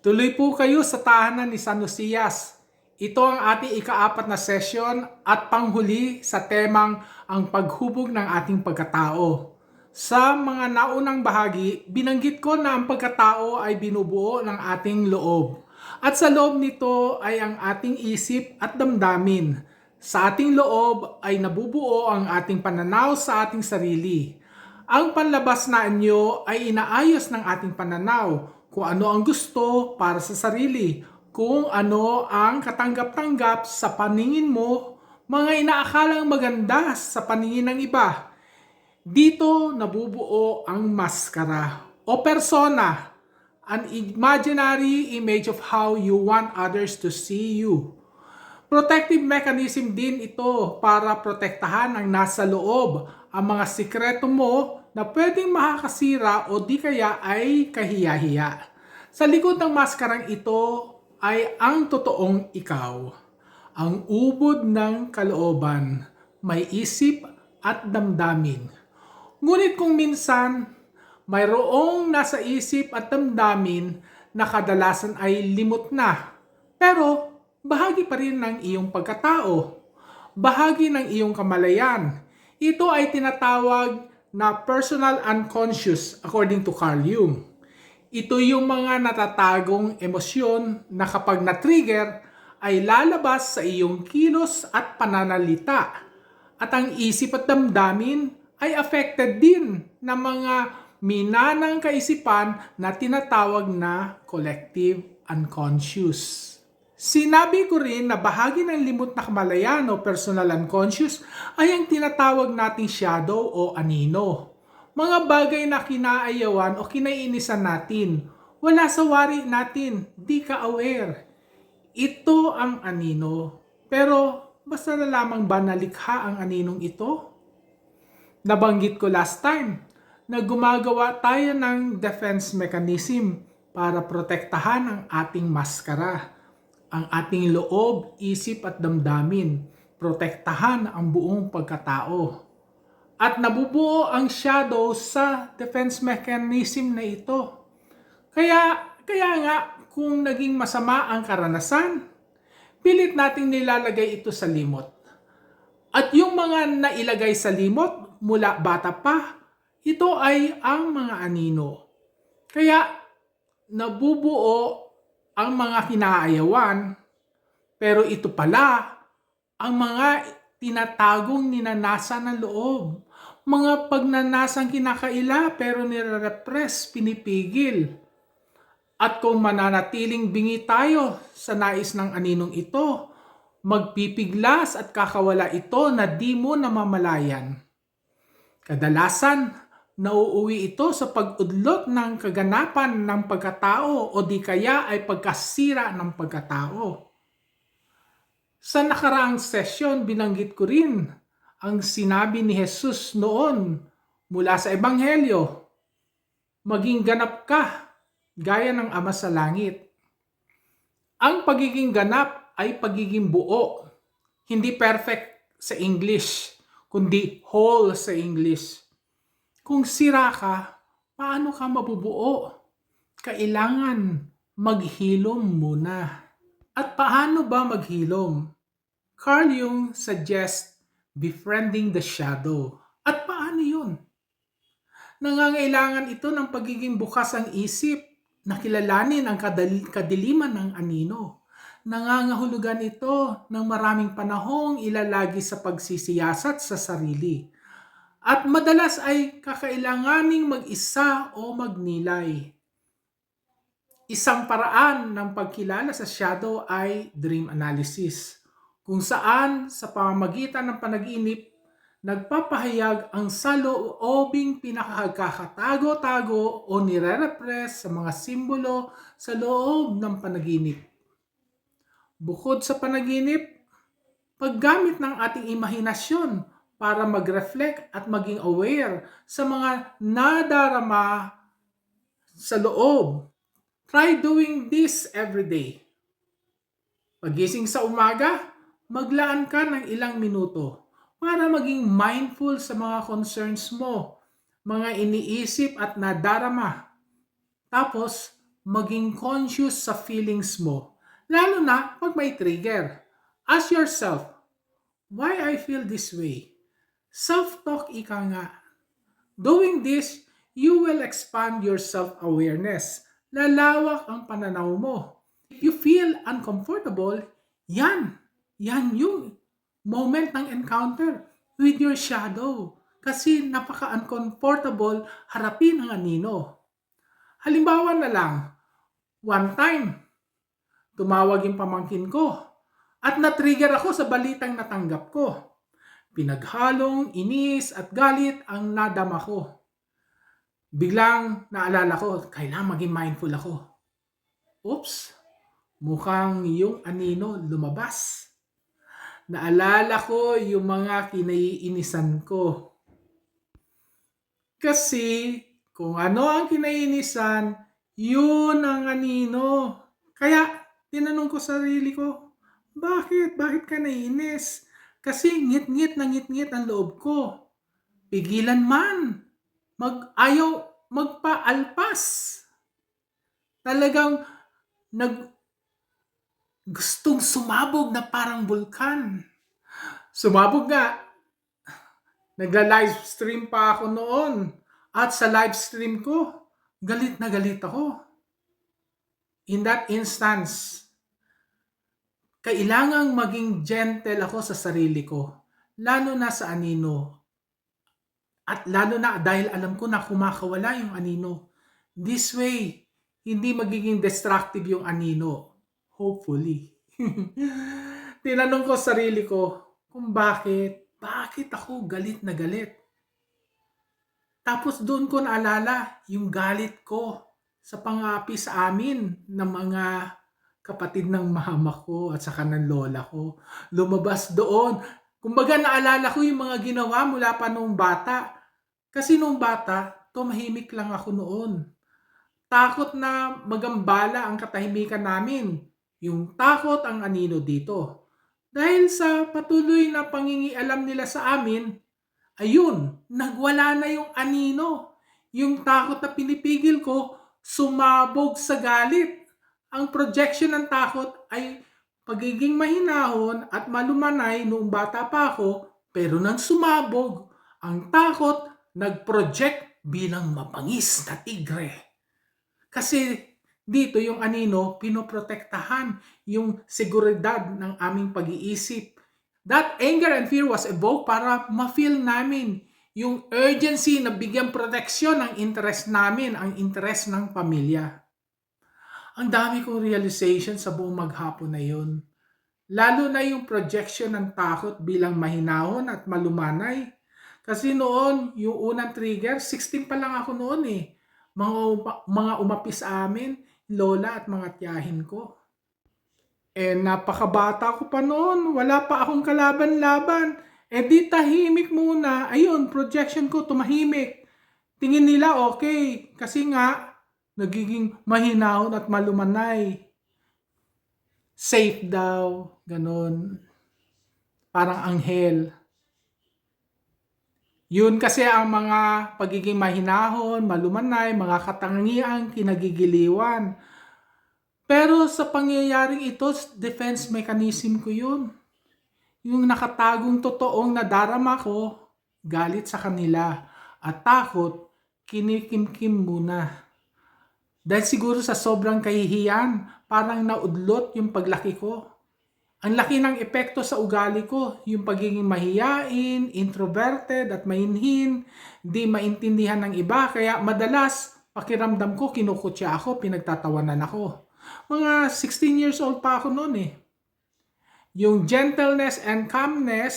Tuloy po kayo sa tahanan ni San Lucias. Ito ang ating ikaapat na session at panghuli sa temang ang paghubog ng ating pagkatao. Sa mga naunang bahagi, binanggit ko na ang pagkatao ay binubuo ng ating loob. At sa loob nito ay ang ating isip at damdamin. Sa ating loob ay nabubuo ang ating pananaw sa ating sarili. Ang panlabas na anyo ay inaayos ng ating pananaw kung ano ang gusto para sa sarili, kung ano ang katanggap-tanggap sa paningin mo, mga inaakalang maganda sa paningin ng iba. Dito nabubuo ang maskara o persona, an imaginary image of how you want others to see you. Protective mechanism din ito para protektahan ang nasa loob, ang mga sikreto mo na pwedeng makakasira o di kaya ay kahiya-hiya. Sa likod ng maskarang ito ay ang totoong ikaw, ang ubod ng kalooban, may isip at damdamin. Ngunit kung minsan, mayroong nasa isip at damdamin na kadalasan ay limot na, pero bahagi pa rin ng iyong pagkatao, bahagi ng iyong kamalayan. Ito ay tinatawag na personal unconscious according to Carl Jung. Ito yung mga natatagong emosyon na kapag na-trigger ay lalabas sa iyong kilos at pananalita. At ang isip at damdamin ay affected din ng mga minanang kaisipan na tinatawag na collective unconscious. Sinabi ko rin na bahagi ng limot na kamalayan o personal unconscious ay ang tinatawag nating shadow o anino. Mga bagay na kinaayawan o kinaiinisan natin, wala sa wari natin, di ka aware. Ito ang anino. Pero basta na lamang ba nalikha ang aninong ito? Nabanggit ko last time na gumagawa tayo ng defense mechanism para protektahan ang ating maskara, ang ating loob, isip at damdamin, protektahan ang buong pagkatao. At nabubuo ang shadow sa defense mechanism na ito. Kaya nga kung naging masama ang karanasan, pilit nating nilalagay ito sa limot. At yung mga nailagay sa limot mula bata pa, ito ay ang mga anino. Kaya nabubuo ang mga kinaayawan, pero ito pala ang mga tinatagong ninanasa ng loob. Mga pagnanasang kinakaila pero nire-repress, pinipigil. At kung mananatiling bingi tayo sa nais ng aninong ito, magpipiglas at kakawala ito na di mo namamalayan. Kadalasan, nauuwi ito sa pag-udlot ng kaganapan ng pagkatao o di kaya ay pagkasira ng pagkatao. Sa nakaraang session, binanggit ko rin ang sinabi ni Jesus noon mula sa Ebanghelyo, maging ganap ka gaya ng Ama sa langit. Ang pagiging ganap ay pagiging buo, hindi perfect sa English, kundi whole sa English. Kung sira ka, paano ka mabubuo? Kailangan maghilom muna. At paano ba maghilom? Carl Jung suggests befriending the shadow. At paano yun? Nangangailangan ito ng pagiging bukas ang isip na kilalanin ang kadiliman ng anino. Nangangahulugan ito ng maraming panahong ilalagi sa pagsisiyasat sa sarili. At madalas ay kakailanganing mag-isa o magnilay. Isang paraan ng pagkilala sa shadow ay dream analysis, kung saan sa pamamagitan ng panaginip, nagpapahayag ang saloobing pinakakatago-tago o nire-repress sa mga simbolo sa loob ng panaginip. Bukod sa panaginip, paggamit ng ating imahinasyon para mag-reflect at maging aware sa mga nadarama sa loob. Try doing this every day. Pagising sa umaga, maglaan ka ng ilang minuto para maging mindful sa mga concerns mo, mga iniisip at nadarama. Tapos, maging conscious sa feelings mo, lalo na pag may trigger. Ask yourself, why I feel this way? Self-talk ika nga. Doing this, you will expand your self-awareness. Lalawak ang pananaw mo. If you feel uncomfortable, yan yung moment ng encounter with your shadow. Kasi napaka-uncomfortable harapin ang anino. Halimbawa na lang, one time, tumawag yung pamangkin ko at na-trigger ako sa balitang natanggap ko. Pinaghalong inis at galit ang nadama ko. Biglang naalala ko, kailangan maging mindful ako. Oops, mukhang yung anino lumabas. Naalala ko yung mga kinaiinisan ko. Kasi kung ano ang kinaiinisan, yun ang anino. Kaya tinanong ko sarili ko, bakit? Bakit ka naiinis? Kasi ngit-ngit na ngit-ngit ang loob ko. Pigilan man. Ayaw magpaalpas. Talagang gustong sumabog na parang bulkan. Sumabog nga. Nagla-live stream pa ako noon. At sa live stream ko, galit na galit ako. In that instance, kailangang maging gentle ako sa sarili ko, lalo na sa anino. At lalo na dahil alam ko na kumakawala yung anino. This way, hindi magiging destructive yung anino. Hopefully. Tinanong ko sarili ko kung bakit ako galit na galit. Tapos doon ko naalala yung galit ko sa pang-aapi sa amin ng mga kapatid ng mama ko at saka ng lola ko. Lumabas doon. Kumbaga naalala ko yung mga ginawa mula pa nung bata. Kasi nung bata, tumahimik lang ako noon. Takot na magambala ang katahimikan namin. Yung takot ang anino dito. Dahil sa patuloy na pangingialam nila sa amin, ayun, nagwala na yung anino. Yung takot na pinipigil ko, sumabog sa galit. Ang projection ng takot ay pagiging mahinahon at malumanay noong bata pa ako, pero nang sumabog, ang takot nag-project bilang mapangis na tigre. Kasi dito yung anino, pinoprotektahan yung seguridad ng aming pag-iisip. That anger and fear was evoked para ma-feel namin yung urgency na bigyan proteksyon ng interest namin, ang interest ng pamilya. Ang dami kong realization sa buong maghapon na yun. Lalo na yung projection ng takot bilang mahinahon at malumanay. Kasi noon, yung unang trigger, 16 pa lang ako noon eh. Mga umapis sa amin, lola at mga tiyahin ko. Napakabata ko pa noon, wala pa akong kalaban-laban. Di tahimik muna. Ayun, projection ko tumahimik. Tingin nila okay, kasi nga, nagiging mahinahon at malumanay. Safe daw, ganun. Parang anghel. Yun kasi ang mga pagiging mahinahon, malumanay, mga katangiang kinagigiliwan. Pero sa pangyayaring ito, defense mechanism ko yun. Yung nakatagong totoong nadarama ko, galit sa kanila. At takot, kinikimkim muna. Dahil siguro sa sobrang kahihiyan, parang naudlot yung paglaki ko. Ang laki ng epekto sa ugali ko, yung pagiging mahiyain, introverted at mahinhin, di maintindihan ng iba, kaya madalas pakiramdam ko kinukutya ako, pinagtatawanan ako. Mga 16 years old pa ako noon eh. Yung gentleness and calmness,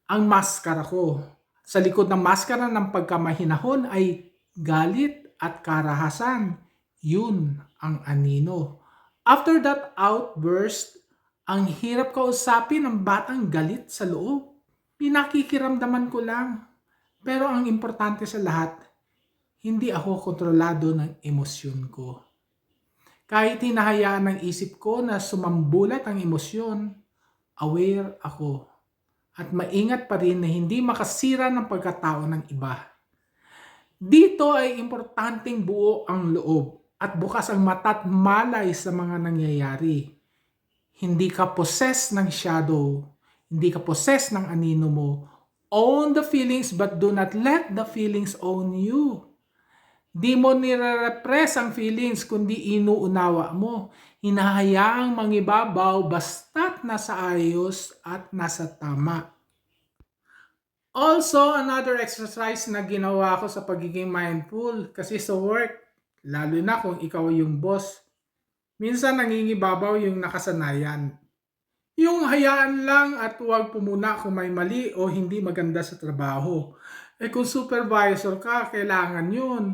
ang maskara ko. Sa likod ng maskara ng pagkamahinahon ay galit at karahasan. Yun ang anino. After that outburst, ang hirap kausapin ng batang galit sa loob. Pinakikiramdaman ko lang. Pero ang importante sa lahat, hindi ako kontrolado ng emosyon ko. Kahit hinahayaan ng isip ko na sumambulat ang emosyon, aware ako. At maingat pa rin na hindi makasira ng pagkatao ng iba. Dito ay importanteng buo ang loob at bukas ang mata't malay sa mga nangyayari. Hindi ka possessed ng shadow. Hindi ka possessed ng anino mo. Own the feelings but do not let the feelings own you. Di mo nire-repress ang feelings kundi inuunawa mo. Hinahayaang mangibabaw basta't nasa ayos at nasa tama. Also, another exercise na ginawa ko sa pagiging mindful kasi sa work, lalo na kung ikaw yung boss, minsan nangingibabaw yung nakasanayan. Yung hayaan lang at huwag pumuna kung may mali o hindi maganda sa trabaho. Kung supervisor ka, kailangan yun.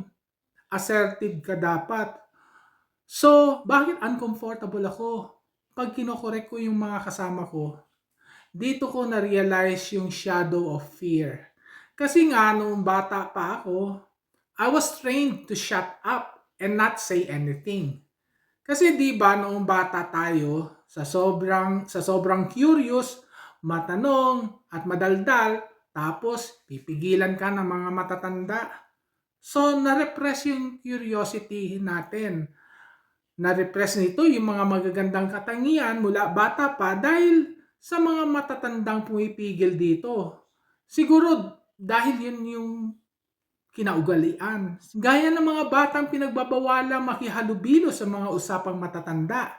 Assertive ka dapat. So, bakit uncomfortable ako? Pag kinokorek ko yung mga kasama ko, dito ko na-realize yung shadow of fear. Kasi nga, noong bata pa ako, I was trained to shut up and not say anything. Kasi di ba noong bata tayo, sa sobrang curious, matanong at madaldal, tapos pipigilan ka ng mga matatanda. So, na-repress yung curiosity natin. Na-repress nito yung mga magagandang katangian mula bata pa dahil sa mga matatandang pumipigil dito. Siguro dahil yun yung kinaugalian. Gaya ng mga batang pinagbabawalang makihalubilo sa mga usapang matatanda.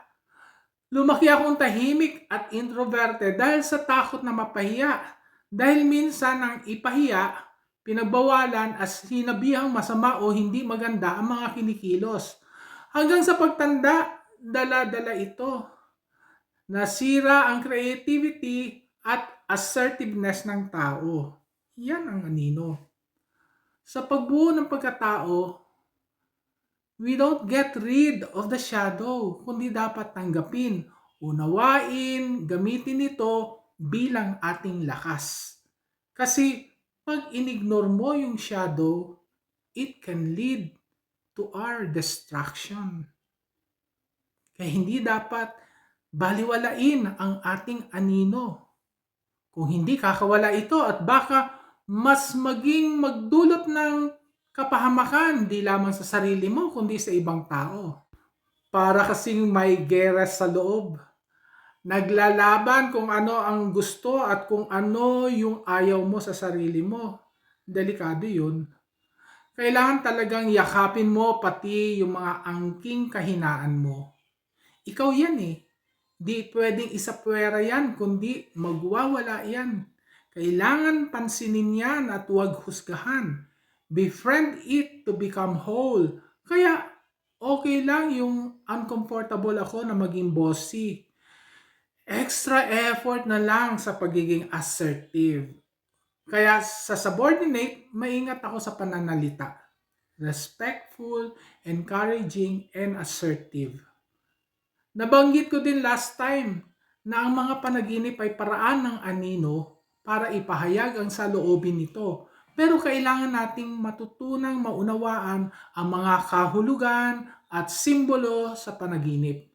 Lumaki akong tahimik at introverted dahil sa takot na mapahiya. Dahil minsan ang ipahiya, pinagbawalan as sinabihang masama o hindi maganda ang mga kinikilos. Hanggang sa pagtanda, dala-dala ito. Nasira ang creativity at assertiveness ng tao. Yan ang anino. Sa pagbuo ng pagkatao, we don't get rid of the shadow, kundi dapat tanggapin, unawain, gamitin ito bilang ating lakas. Kasi pag inignore mo yung shadow, it can lead to our destruction. Kaya hindi dapat baliwalain ang ating anino. Kung hindi, kakawala ito at baka mas maging magdulot ng kapahamakan, di lamang sa sarili mo, kundi sa ibang tao. Para kasing may gera sa loob. Naglalaban kung ano ang gusto at kung ano yung ayaw mo sa sarili mo. Delikado yun. Kailangan talagang yakapin mo pati yung mga angking kahinaan mo. Ikaw yan eh. Di pwedeng isapwera yan, kundi magwawala yan. Kailangan pansinin yan at huwag husgahan. Befriend it to become whole. Kaya okay lang yung uncomfortable ako na maging bossy. Extra effort na lang sa pagiging assertive. Kaya sa subordinate, maingat ako sa pananalita. Respectful, encouraging, and assertive. Nabanggit ko din last time na ang mga panaginip ay paraan ng anino para ipahayag ang saloobin nito. Pero kailangan nating matutunang maunawaan ang mga kahulugan at simbolo sa panaginip.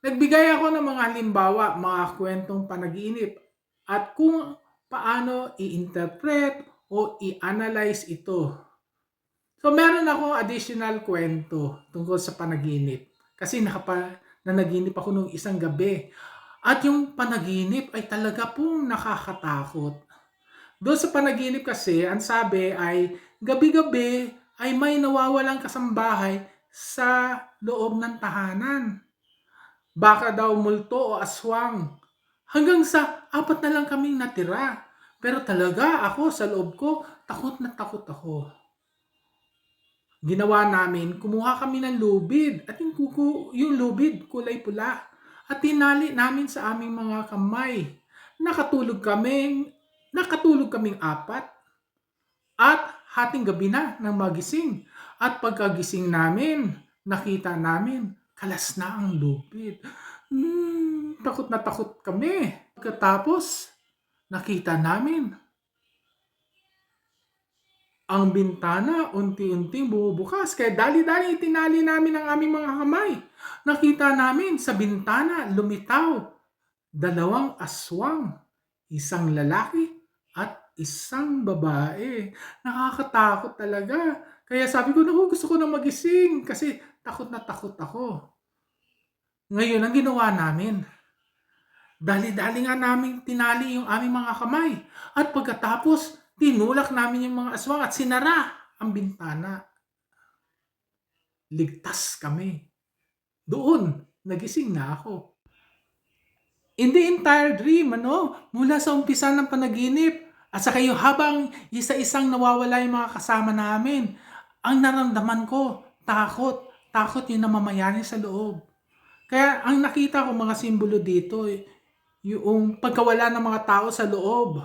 Nagbigay ako ng mga halimbawa, mga kwentong panaginip at kung paano i-interpret o i-analyze ito. So meron ako additional kwento tungkol sa panaginip kasi nanaginip ako nung isang gabi. At yung panaginip ay talaga pong nakakatakot. Doon sa panaginip kasi, ang sabi ay gabi-gabi ay may nawawalang kasambahay sa loob ng tahanan. Baka daw multo o aswang. Hanggang sa 4 na lang kaming natira. Pero talaga ako sa loob ko, takot na takot ako. Ginawa namin, kumuha kami ng lubid at yung lubid kulay pula at tinali namin sa aming mga kamay. Nakatulog kaming 4 at hating gabi na nang magising. At pagkagising namin, nakita namin kalas na ang lubid. Takot na takot kami. Pagkatapos, nakita namin ang bintana unti-unting bumubukas. Kaya dali-dali itinali namin ang aming mga kamay. Nakita namin sa bintana lumitaw 2 aswang, isang lalaki at isang babae. Nakakatakot talaga. Kaya sabi ko, naku, gusto ko na magising kasi takot na takot ako. Ngayon, ang ginawa namin, dali-dali nga namin tinali yung aming mga kamay. At pagkatapos, tinulak namin yung mga aswang at sinara ang bintana. Ligtas kami. Doon, nagising na ako. In the entire dream, mula sa umpisa ng panaginip, at saka yung habang isa-isang nawawala yung mga kasama namin, ang naramdaman ko, takot. Takot yung namamayani sa loob. Kaya ang nakita ko mga simbolo dito, yung pagkawala ng mga tao sa loob,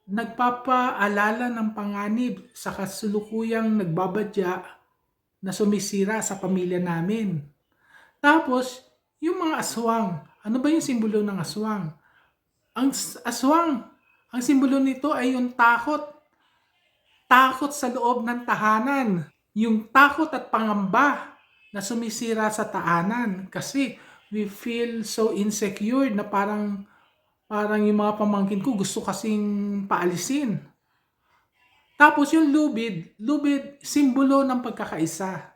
nagpapaalala ng panganib sa kasulukuyang nagbabadya na sumisira sa pamilya namin. Tapos, yung mga aswang. Ano ba yung simbolo ng aswang? Ang aswang, ang simbolo nito ay yung takot. Takot sa loob ng tahanan. Yung takot at pangamba na sumisira sa tahanan. Kasi we feel so insecure na parang yung mga pamangkin ko gusto kasing paalisin. Tapos yung lubid, simbolo ng pagkakaisa.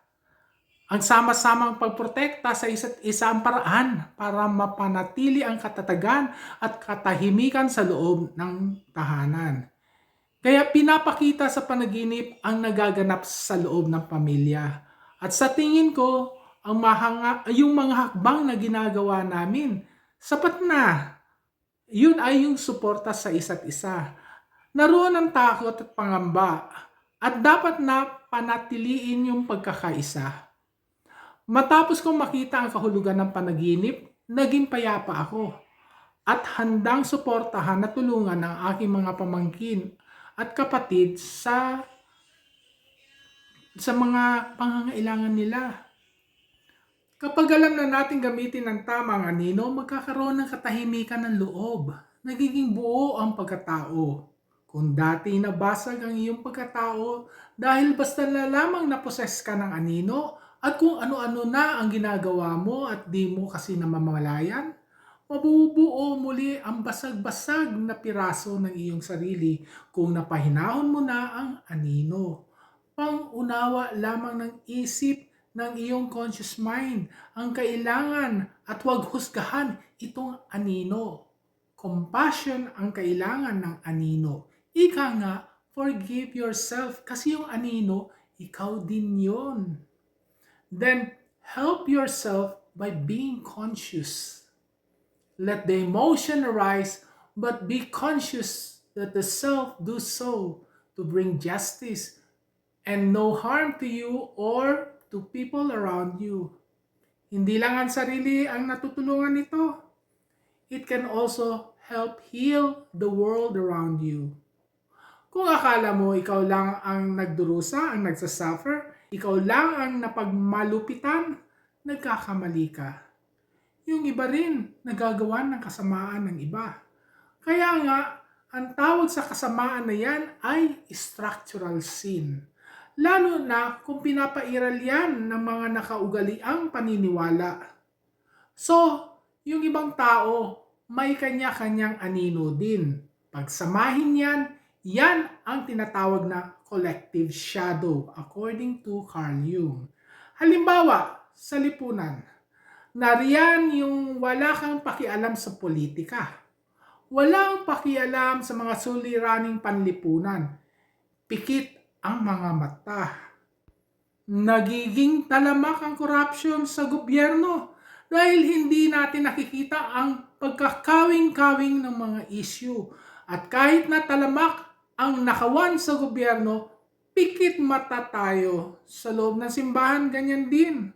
Ang sama-samang pagprotekta sa isa't isa ang paraan para mapanatili ang katatagan at katahimikan sa loob ng tahanan. Kaya pinapakita sa panaginip ang nagaganap sa loob ng pamilya. At sa tingin ko, yung mga hakbang na ginagawa namin, sapat na. Yun ay yung suporta sa isa't isa. Naroon ang takot at pangamba at dapat na panatiliin yung pagkakaisa. Matapos kong makita ang kahulugan ng panaginip, naging payapa ako at handang suportahan at tulungan ang aking mga pamangkin at kapatid sa mga pangangailangan nila. Kapag alam na natin gamitin ng tamang anino, magkakaroon ng katahimikan ng loob. Nagiging buo ang pagkatao. Kung dati nabasag ang iyong pagkatao dahil basta na lamang naposes ka ng anino at kung ano-ano na ang ginagawa mo at di mo kasi namamalayan, mabubuo muli ang basag-basag na piraso ng iyong sarili kung napahinahon mo na ang anino. Pang-unawa lamang ng isip ng iyong conscious mind ang kailangan at huwag husgahan itong anino. Compassion ang kailangan ng anino. Ika nga, forgive yourself kasi yung anino, ikaw din yon. Then, help yourself by being conscious. Let the emotion arise, but be conscious that the self do so to bring justice and no harm to you or to people around you. Hindi lang ang sarili ang natutulungan nito. It can also help heal the world around you. Kung akala mo ikaw lang ang nagdurusa, ang nagsasuffer, ikaw lang ang napagmalupitan, nagkakamali ka. Yung iba rin nagagawa ng kasamaan ng iba. Kaya nga, ang tawag sa kasamaan na yan ay structural sin. Lalo na kung pinapairal yan ng mga nakaugaliang paniniwala. So, yung ibang tao, may kanya-kanyang anino din. Pagsamahin yan ang tinatawag na collective shadow according to Carl Jung. Halimbawa, sa lipunan, nariyan yung wala kang pakialam sa politika. Walang pakialam sa mga suliraning panlipunan. Pikit ang mga mata. Nagiging talamak ang corruption sa gobyerno dahil hindi natin nakikita ang pagkakawing-kawing ng mga issue. At kahit na talamak ang nakawan sa gobyerno, pikit mata tayo. Sa loob ng simbahan, ganyan din.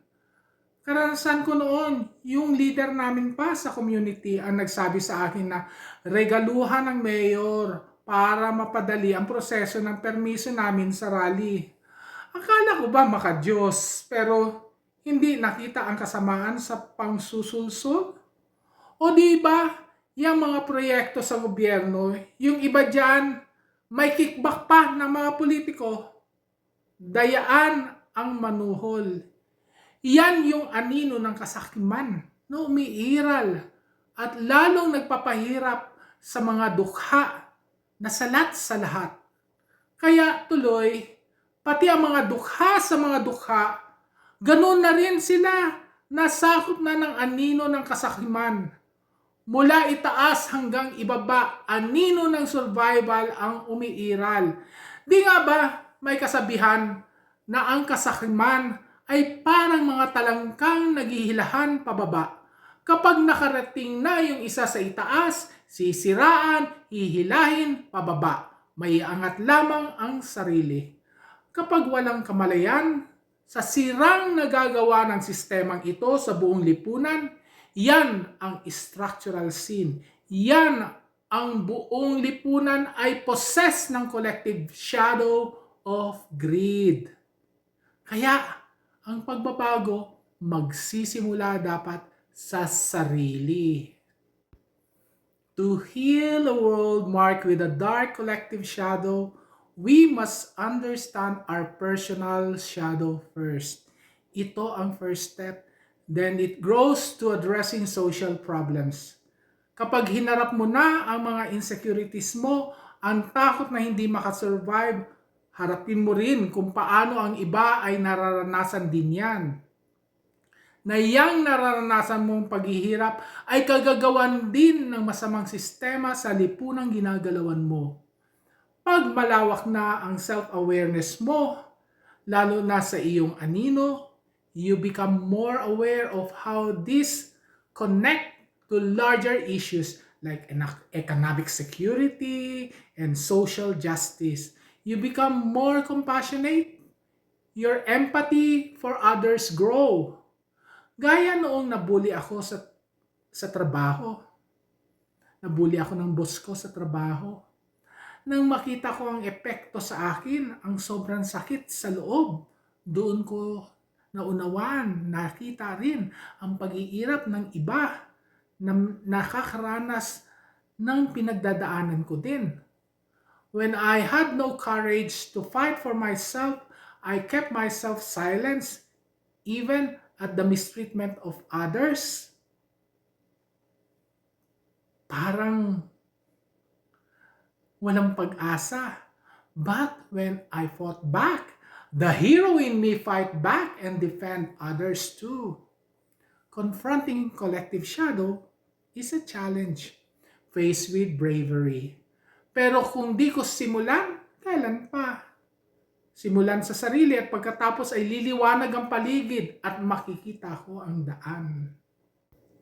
Karanasan ko noon, yung leader namin pa sa community ang nagsabi sa akin na regaluhan ng mayor para mapadali ang proseso ng permiso namin sa rally. Akala ko ba maka-Diyos, pero hindi nakita ang kasamaan sa pangsusulsol? O di ba, yung mga proyekto sa gobyerno, yung iba dyan, may kickback pa ng mga politiko, dayaan ang manuhol. Yan yung anino ng kasakiman na umiiral at lalong nagpapahirap sa mga dukha na salat sa lahat. Kaya tuloy, pati ang mga dukha sa mga dukha, Ganun na rin sila, nasakop na ng anino ng kasakiman. Mula itaas hanggang ibaba, anino ng survival ang umiiral. Di nga ba may kasabihan na ang kasakiman ay parang mga talangkang naghihilahan pababa. Kapag nakarating na yung isa sa itaas, sisiraan, hihilahin pababa. May angat lamang ang sarili. Kapag walang kamalayan, sa sirang nagagawa ng sistemang ito sa buong lipunan, yan ang structural sin. Yan ang buong lipunan ay possessed ng collective shadow of greed. Kaya, ang pagbabago magsisimula dapat sa sarili. To heal a world marked with a dark collective shadow, we must understand our personal shadow first. Ito ang first step. Then it grows to addressing social problems. Kapag hinarap mo na ang mga insecurities mo, ang takot na hindi makasurvive, harapin mo rin kung paano ang iba ay nararanasan din yan. Na yang nararanasan mong paghihirap ay kagagawan din ng masamang sistema sa lipunang ginagalawan mo. Pag malawak na ang self-awareness mo, lalo na sa iyong anino, you become more aware of how this connect to larger issues like economic security and social justice. You become more compassionate. Your empathy for others grow. Gaya noong nabully ako sa trabaho. Nabully ako ng boss ko sa trabaho. Nang makita ko ang epekto sa akin, ang sobrang sakit sa loob, doon ko naunawan, nakita rin ang pag-iirap ng iba na nakakaranas ng pinagdadaanan ko din. When I had no courage to fight for myself, I kept myself silent, even at the mistreatment of others. Parang walang pag-asa. But when I fought back, the hero in me fight back and defend others too. Confronting collective shadow is a challenge faced with bravery. Pero kung di ko simulan, kailan pa? Simulan sa sarili at pagkatapos ay liliwanag ang paligid at makikita ko ang daan.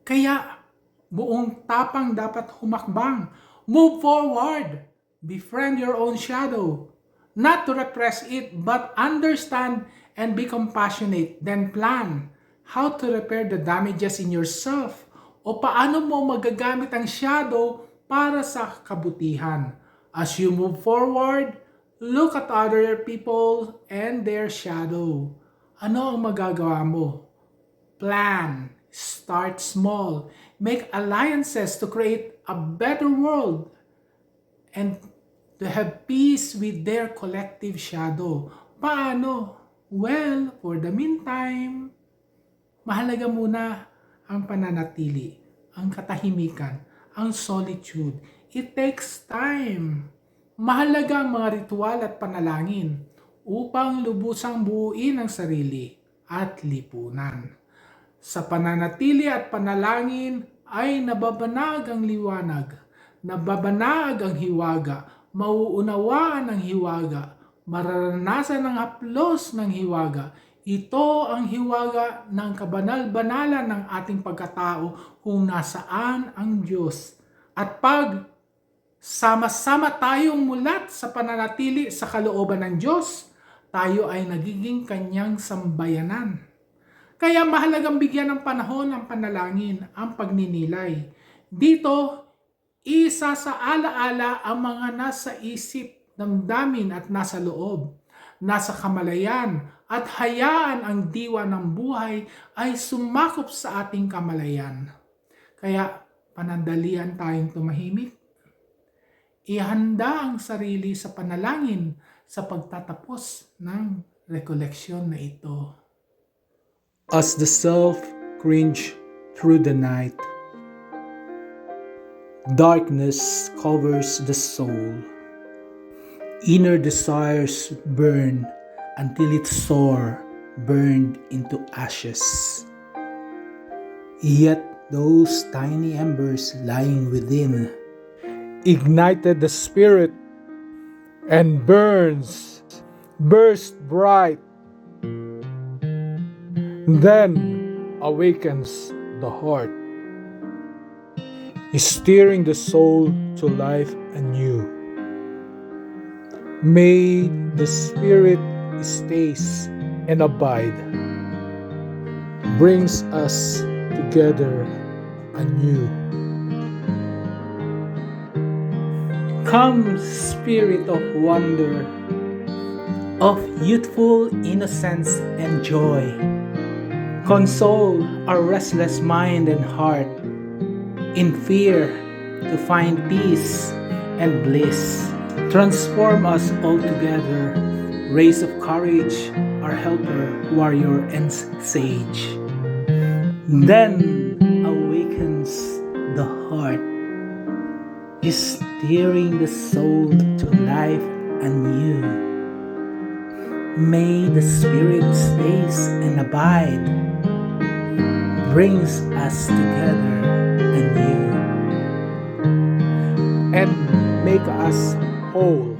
Kaya, buong tapang dapat humakbang. Move forward. Befriend your own shadow. Not to repress it, but understand and be compassionate. Then plan how to repair the damages in yourself o paano mo magagamit ang shadow para sa kabutihan. As you move forward, look at other people and their shadow. Ano ang magagawa mo? Plan. Start small. Make alliances to create a better world and to have peace with their collective shadow. Paano? Well, for the meantime, mahalaga muna ang pananatili, ang katahimikan, ang solitude. It takes time. Mahalaga ang mga ritual at panalangin upang lubusang buuin ang sarili at lipunan. Sa pananatili at panalangin ay nababanag ang liwanag, nababanag ang hiwaga, mauunawaan ang hiwaga, mararanasan ang haplos ng hiwaga. Ito ang hiwaga ng kabanal-banalan ng ating pagkatao kung nasaan ang Diyos. At pag sama-sama tayong mulat sa pananatili sa kalooban ng Diyos, tayo ay nagiging kanyang sambayanan. Kaya mahalagang bigyan ng panahon ang panalangin, ang pagninilay. Dito, isa sa alaala ang mga nasa isip, damdamin at nasa loob, nasa kamalayan, at hayaan ang diwa ng buhay ay sumakop sa ating kamalayan. Kaya panandalian tayong tumahimik. Ihanda ang sarili sa panalangin sa pagtatapos ng rekoleksyon na ito. As the self cringe through the night, darkness covers the soul. Inner desires burn until it soar burned into ashes. Yet those tiny embers lying within ignited the spirit and burst bright, then awakens the heart, stirring the soul to life anew. May the Spirit stays and abide, brings us together anew. Come, Spirit of wonder, of youthful innocence and joy, console our restless mind and heart, in fear to find peace and bliss. Transform us altogether, race of courage, our helper, warrior, and sage. Then awakens the heart, steering the soul to life anew. May the Spirit stays and abide, brings us together anew, and make us whole